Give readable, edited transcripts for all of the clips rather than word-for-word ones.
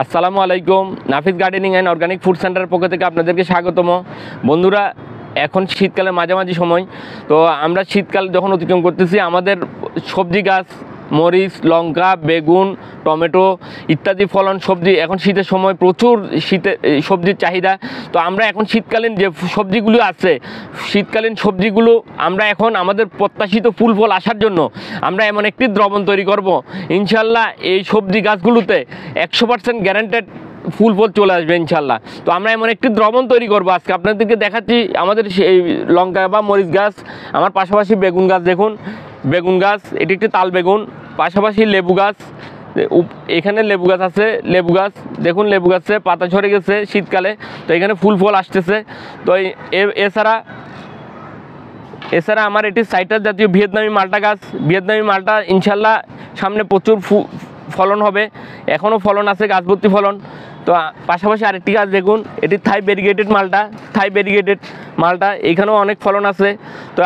আসসালামু আলাইকুম। নাফিস gardening and organic food সেন্টারের পক্ষ থেকে আপনাদেরকে স্বাগতম। বন্ধুরা, এখন শীতকালের মাঝামাঝি সময়, তো আমরা শীতকাল যখন অতিক্রম করতেছি, আমাদের সবজি গাছ, মরিচ, লঙ্কা, বেগুন, টমেটো ইত্যাদি ফলন সবজি, এখন শীতের সময় প্রচুর সবজির চাহিদা। তো আমরা এখন শীতকালীন যে সবজিগুলো আছে, শীতকালীন সবজিগুলো আমরা এখন আমাদের প্রত্যাশিত ফুল ফল আসার জন্য আমরা এমন একটি দ্রবণ তৈরি করব। ইনশাল্লাহ এই সবজি গাছগুলোতে 100% গ্যারান্টেড ফুল ফল চলে আসবে ইনশাল্লাহ। তো আমরা এমন একটি দ্রবণ তৈরি করবো আজকে আপনাদেরকে দেখাচ্ছি। আমাদের সেই লঙ্কা বা মরিচ গাছ, আমার পাশাপাশি বেগুন গাছ, দেখুন বেগুন গাছ, এটি একটি তাল বেগুন, পাশাপাশি লেবু গাছ, এখানে লেবু গাছ আছে, লেবু গাছ দেখুন, লেবু গাছে পাতা ঝরে গেছে শীতকালে, তো এখানে ফুল ফল আসতেছে। তো এছাড়া আমার এটি সাইট্রাস জাতীয় ভিয়েতনামি মালটা গাছ, ভিয়েতনামি মালটা ইনশাল্লাহ সামনে প্রচুর ফলন হবে, এখনও ফলন আছে, গাছ ভর্তি ফলন। তো পাশাপাশি আরেকটি গাছ দেখুন, এটি থাই ভেরিগেটেড মালটা, এখানেও অনেক ফলন আছে। তো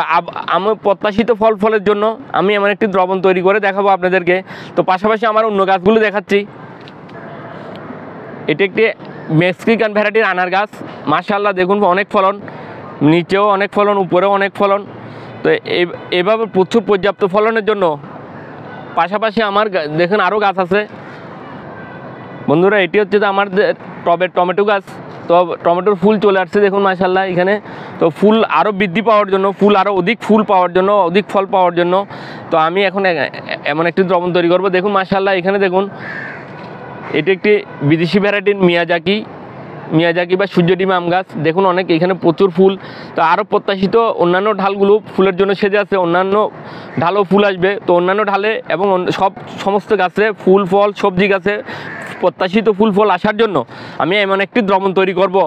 আমার প্রত্যাশিত ফলের জন্য আমি এমন একটি দ্রবণ তৈরি করে দেখাবো আপনাদেরকে। তো পাশাপাশি আমার অন্য গাছগুলো দেখাচ্ছি। এটি একটি মেক্সিকান ভ্যারাইটির আনার গাছ, মাশাআল্লাহ দেখুন অনেক ফলন, নিচেও অনেক ফলন, উপরেও অনেক ফলন। তো এভাবে প্রচুর পর্যাপ্ত ফলনের জন্য পাশাপাশি আমার দেখুন আরও গাছ আছে। বন্ধুরা, এটি হচ্ছে যে আমার টবের টমেটো গাছ। তো টমেটোর ফুল চলে আসছে দেখুন মাশাআল্লাহ এখানে। তো ফুল আরও বৃদ্ধি পাওয়ার জন্য, ফুল আরও অধিক ফুল পাওয়ার জন্য, অধিক ফল পাওয়ার জন্য তো আমি এখন এমন একটি দ্রবণ তৈরি করবো। দেখুন মাশাআল্লাহ এখানে দেখুন, এটি একটি বিদেশি ভ্যারাইটির মিয়াজাকি বা সূর্যডিম আম গাছ, দেখুন অনেক, এখানে প্রচুর ফুল। তো আরও প্রত্যাশিত অন্যান্য ঢালগুলো ফুলের জন্য সেজে আছে, অন্যান্য ঢালও ফুল আসবে। তো অন্যান্য ঢালে এবং সমস্ত গাছে ফুল ফল, সবজি গাছে প্রত্যাশিত ফুল ফল আসার জন্য আমি এমন একটি দ্রবণ তৈরি করব।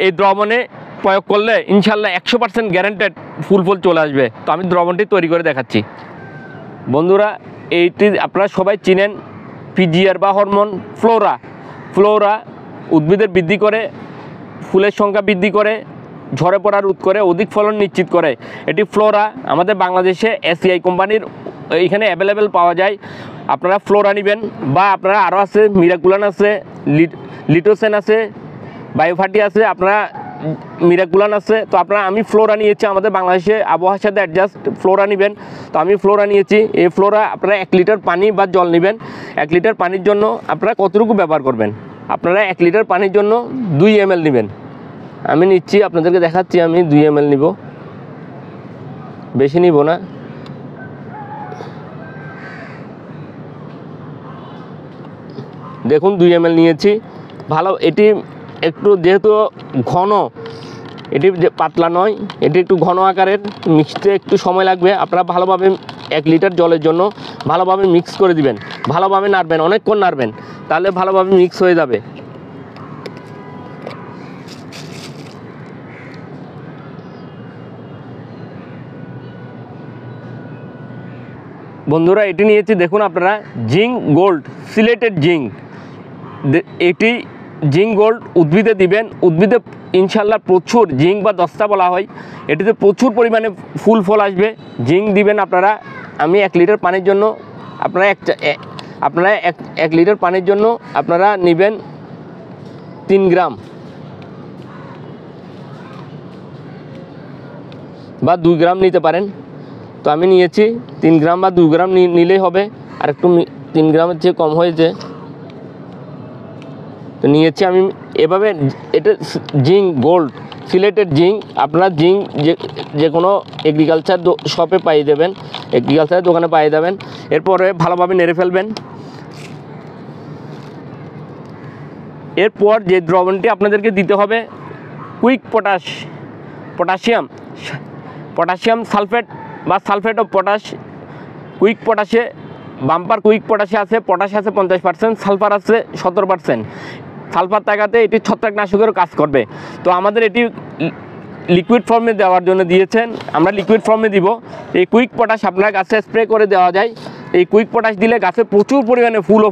এই দ্রবণে প্রয়োগ করলে ইনশাল্লাহ 100% গ্যারান্টেড ফুল ফল চলে আসবে। তো আমি দ্রবণটি তৈরি করে দেখাচ্ছি। বন্ধুরা, এইটি আপনারা সবাই চিনেন, পিজিআর বা হরমোন ফ্লোরা উদ্ভিদের বৃদ্ধি করে, ফুলের সংখ্যা বৃদ্ধি করে, ঝরে পড়া রোধ করে, অধিক ফলন নিশ্চিত করে। এটি ফ্লোরা আমাদের বাংলাদেশে এসিআই কোম্পানির এইখানে অ্যাভেলেবেল পাওয়া যায়। আপনারা ফ্লোরা নেবেন, বা আপনারা আরও আছে, মিরাকুলান আছে, লিটোসেন আছে, বায়োফার্টি আছে, আপনারা মিরাকুলান আছে। তো আমি ফ্লোরা নিয়েছি, আমাদের বাংলাদেশে আবহাওয়ার সাথে অ্যাডজাস্ট ফ্লোরা নেবেন। তো আমি ফ্লোরা নিয়েছি। এই ফ্লোরা আপনারা 1 লিটার পানি বা জল নেবেন। 1 লিটার পানির জন্য আপনারা কতটুকু ব্যবহার করবেন? আপনারা 1 লিটার পানির জন্য 2 ml নেবেন। আমি নিচ্ছি, আপনাদেরকে দেখাচ্ছি, আমি 2 ml নিব, বেশি নিব না। দেখুন 2 ml নিয়েছি। ভালো, এটি একটু যেহেতু ঘন, এটি পাতলা নয়, এটি একটু ঘন আকারের, মিক্সতে একটু সময় লাগবে। আপনারা ভালোভাবে 1 লিটার জলের জন্য ভালোভাবে মিক্স করে দিবেন, ভালোভাবে নাড়বেন, অনেকক্ষণ নাড়বেন, তাহলে ভালোভাবে মিক্স হয়ে যাবে। বন্ধুরা, এটি নিয়েছি দেখুন আপনারা, জিঙ্ক গোল্ড, সিলেটেড জিঙ্ক। এটি জিঙ্ক গোল্ড উদ্ভিদে দিবেন। উদ্ভিদে ইনশাল্লাহ প্রচুর জিঙ্ক বা দস্তা বলা হয়, এটিতে প্রচুর পরিমাণে ফুল ফল আসবে। জিঙ্ক দিবেন আপনারা। আমি 1 লিটার পানির জন্য আপনারা 1 লিটার পানির জন্য আপনারা নেবেন 3 গ্রাম বা 2 গ্রাম নিতে পারেন। তো আমি নিয়েছি 3 গ্রাম বা 2 গ্রাম নিলেই হবে, আর একটু 3 গ্রামের চেয়ে কম হয়েছে। তো নিয়েছি আমি এভাবে। এটা জিঙ্ক গোল্ড, সিলেটেড জিঙ্ক। আপনারা জিঙ্ক যে কোনো এগ্রিকালচার শপে পাইয়ে দেবেন, এগ্রিকালচারের দোকানে পাইয়ে দেবেন। এরপরে ভালোভাবে নেড়ে ফেলবেন। এরপর যে দ্রবণটি আপনাদেরকে দিতে হবে, কুইক পটাশিয়াম সালফেট বা সালফেট অফ পটাশ। কুইক পটাশে, বাম্পার কুইক পটাশে আছে, পটাশ আছে 50%, সালফার আছে 17%। সালফার থাকাতে এটি ছত্রাকনাশকেরও কাজ করবে। তো আমাদের এটি লিকুইড ফর্মে দেওয়ার জন্য দিয়েছেন, আমরা লিকুইড ফর্মে দিব। এই কুইক পটাশ আপনার গাছে স্প্রে করে দেওয়া যায়। এই কুইক পটাশ দিলে গাছে প্রচুর পরিমাণে ফুল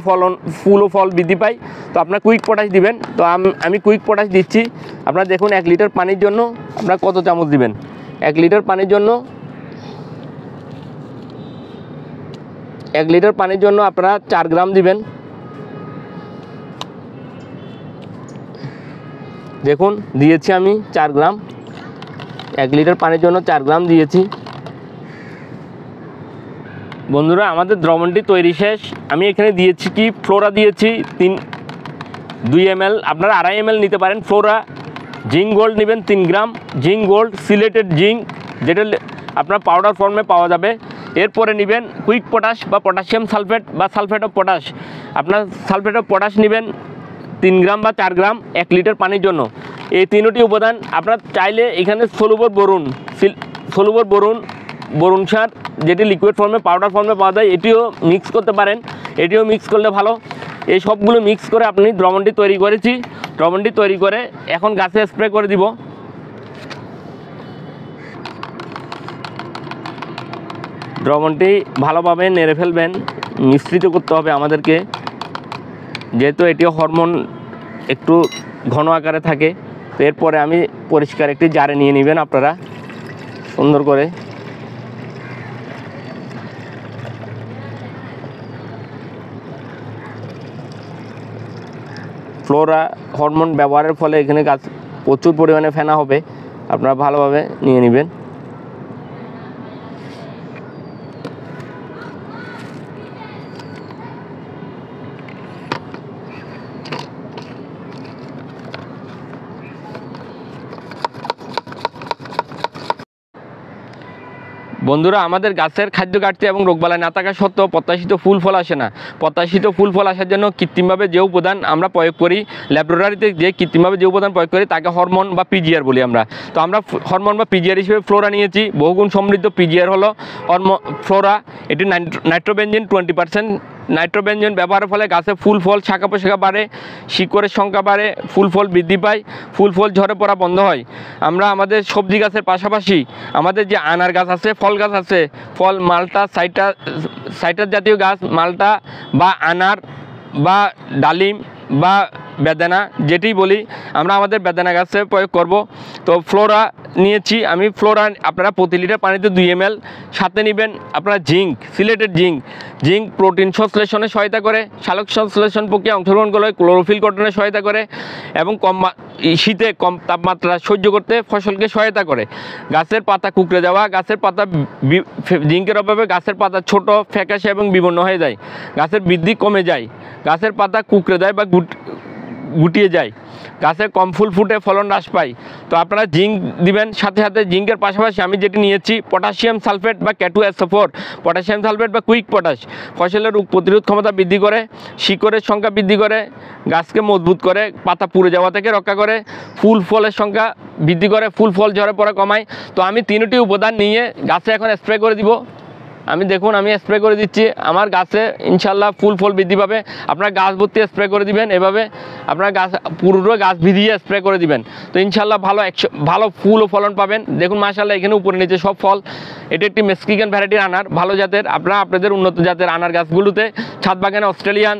ও ফল বৃদ্ধি পায়। তো আপনার কুইক পটাশ দিবেন। তো আমি কুইক পটাশ দিচ্ছি। আপনারা দেখুন 1 লিটার পানির জন্য আপনারা কত চামচ দিবেন? 1 লিটার পানির জন্য 1 লিটার পানির জন্য আপনারা 4 গ্রাম দিবেন। দেখুন দিয়েছি আমি 4 গ্রাম, 1 লিটার পানির জন্য 4 গ্রাম দিয়েছি। বন্ধুরা আমাদের দ্রবণটি তৈরি শেষ। আমি এখানে দিয়েছি কি ফ্লোরা দিয়েছি 2 ml, আপনারা 2.5 ml নিতে পারেন। ফ্লোরা, জিঙ্ক গোল্ড নেবেন 3 গ্রাম, জিঙ্ক গোল্ড সিলেটেড জিঙ্ক, যেটা আপনার পাউডার ফর্মে পাওয়া যাবে। এরপরে নেবেন কুইক পটাশ বা পটাশিয়াম সালফেট বা সালফেট অফ পটাশ। আপনার সালফেট অফ পটাশ নেবেন 3 গ্রাম বা 4 গ্রাম 1 লিটার পানির জন্য। এই তিনটি উপাদান আপনার চাইলে এখানে সলুবর বোরন সার, যেটি লিকুইড ফর্মে পাউডার ফর্মে পাওয়া যায়, এটিও মিক্স করতে পারেন। এটিও মিক্স করলে ভালো। এই সবগুলো মিক্স করে আপনি দ্রবণটি তৈরি করেছি। দ্রবণটি তৈরি করে এখন গাছে স্প্রে করে দিব। দ্রবণটি ভালোভাবে নেড়ে ফেলবেন, মিশ্রিত করতে হবে আমাদেরকে, যেহেতু এটিও হরমোন একটু ঘন আকারে থাকে। তো এরপরে আমি পরিষ্কার একটি জারে নিয়ে নেবেন আপনারা সুন্দর করে। ফ্লোরা হরমোন ব্যবহারের ফলে এখানে গাছ প্রচুর পরিমাণে ফেনা হবে, আপনারা ভালোভাবে নিয়ে নেবেন। বন্ধুরা আমাদের গাছের খাদ্য ঘাটতি এবং রোগবালাই না থাকা সত্ত্বেও প্রত্যাশিত ফুল ফল আসে না। প্রত্যাশিত ফুল ফল আসার জন্য কৃত্রিমভাবে যে উপাদান আমরা প্রয়োগ করি, ল্যাবরেটরিতে যে কৃত্রিমভাবে যে উপাদান প্রয়োগ করি তাকে হরমোন বা পিজিআর বলি আমরা। তো আমরা হরমোন বা পিজিআর হিসেবে ফ্লোরা নিয়েছি। বহুগুণ সমৃদ্ধ পিজিআর হলো ফ্লোরা। এটি নাইট্রোবেনজেন 20%। নাইট্রোবেনজেন ব্যবহারের ফলে গাছে ফুল ফল, শাখা প্রশাখা বাড়ে, শিকড়ের সংখ্যা বাড়ে, ফুল ফল বৃদ্ধি পায়, ফুল ফল ঝরে পড়া বন্ধ হয়। আমরা আমাদের সবজি গাছের পাশাপাশি আমাদের যে আনার গাছ আছে, ফল গাছ আছে, ফল মালটা, সাইটার জাতীয় গাছ, মালটা বা আনার বা ডালিম বা বেদানা যেটি বলি, আমরা আমাদের বেদানা গাছে প্রয়োগ করব। তো ফ্লোরা নিয়েছি আমি। ফ্লোরা আপনারা প্রতি লিটার পানিতে 2 ml, সাথে নেবেন আপনারা জিঙ্ক, সিলেটেড জিঙ্ক। জিঙ্ক প্রোটিন সংশ্লেষণে সহায়তা করে, সালোক সংশ্লেষণ প্রক্রিয়া অংশগ্রহণ করে, ক্লোরোফিল গঠনে সহায়তা করে এবং শীতে কম তাপমাত্রা সহ্য করতে ফসলকে সহায়তা করে। গাছের পাতা কুঁকড়ে যাওয়া, গাছের পাতা জিঙ্কের অভাবে গাছের পাতা ছোট, ফ্যাকাশে এবং বিবর্ণ হয়ে যায়, গাছের বৃদ্ধি কমে যায়, গাছের পাতা কুঁকড়ে যায় বা গুটিয়ে যায়, গাছে কম ফুল ফুটে, ফলন হ্রাস পায়। তো আপনারা জিঙ্ক দিবেন। সাথে সাথে জিঙ্কের পাশাপাশি আমি যেটি নিয়েছি পটাশিয়াম সালফেট বা K2SO4। পটাশিয়াম সালফেট বা কুইক পটাশ ফসলের রোগ প্রতিরোধ ক্ষমতা বৃদ্ধি করে, শিকড়ের সংখ্যা বৃদ্ধি করে, গাছকে মজবুত করে, পাতা পুড়ে যাওয়া থেকে রক্ষা করে, ফুল ফলের সংখ্যা বৃদ্ধি করে, ফুল ফল ঝরে পড়া কমায়। তো আমি তিনটি উপাদান নিয়ে গাছে এখন স্প্রে করে দিব। আমি দেখুন আমি স্প্রে করে দিচ্ছি। আমার গাছে ইনশাল্লাহ ফুল ফল বৃদ্ধি পাবে। আপনার গাছ ভর্তি স্প্রে করে দিবেন। এভাবে আপনার গাছ পুরো গাছ ভিজিয়ে স্প্রে করে দিবেন। তো ইনশাল্লাহ ভালো ফুল ও ফলন পাবেন। দেখুন মাশাআল্লাহ এখানে উপরে নিচে সব ফল। এটি একটি মেক্সিকান ভ্যারাইটির আনার, ভালো জাতের। আপনারা আপনাদের উন্নত জাতের আনার গাছগুলোতে ছাদ বাগানে অস্ট্রেলিয়ান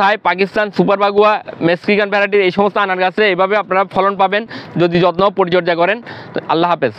থাই, পাকিস্তান সুপার বাগুয়া, মেক্সিকান ভ্যারাইটির এই সমস্ত আনার গাছে এভাবে আপনারা ফলন পাবেন যদি যত্ন পরিচর্যা করেন। তো আল্লাহ হাফেজ।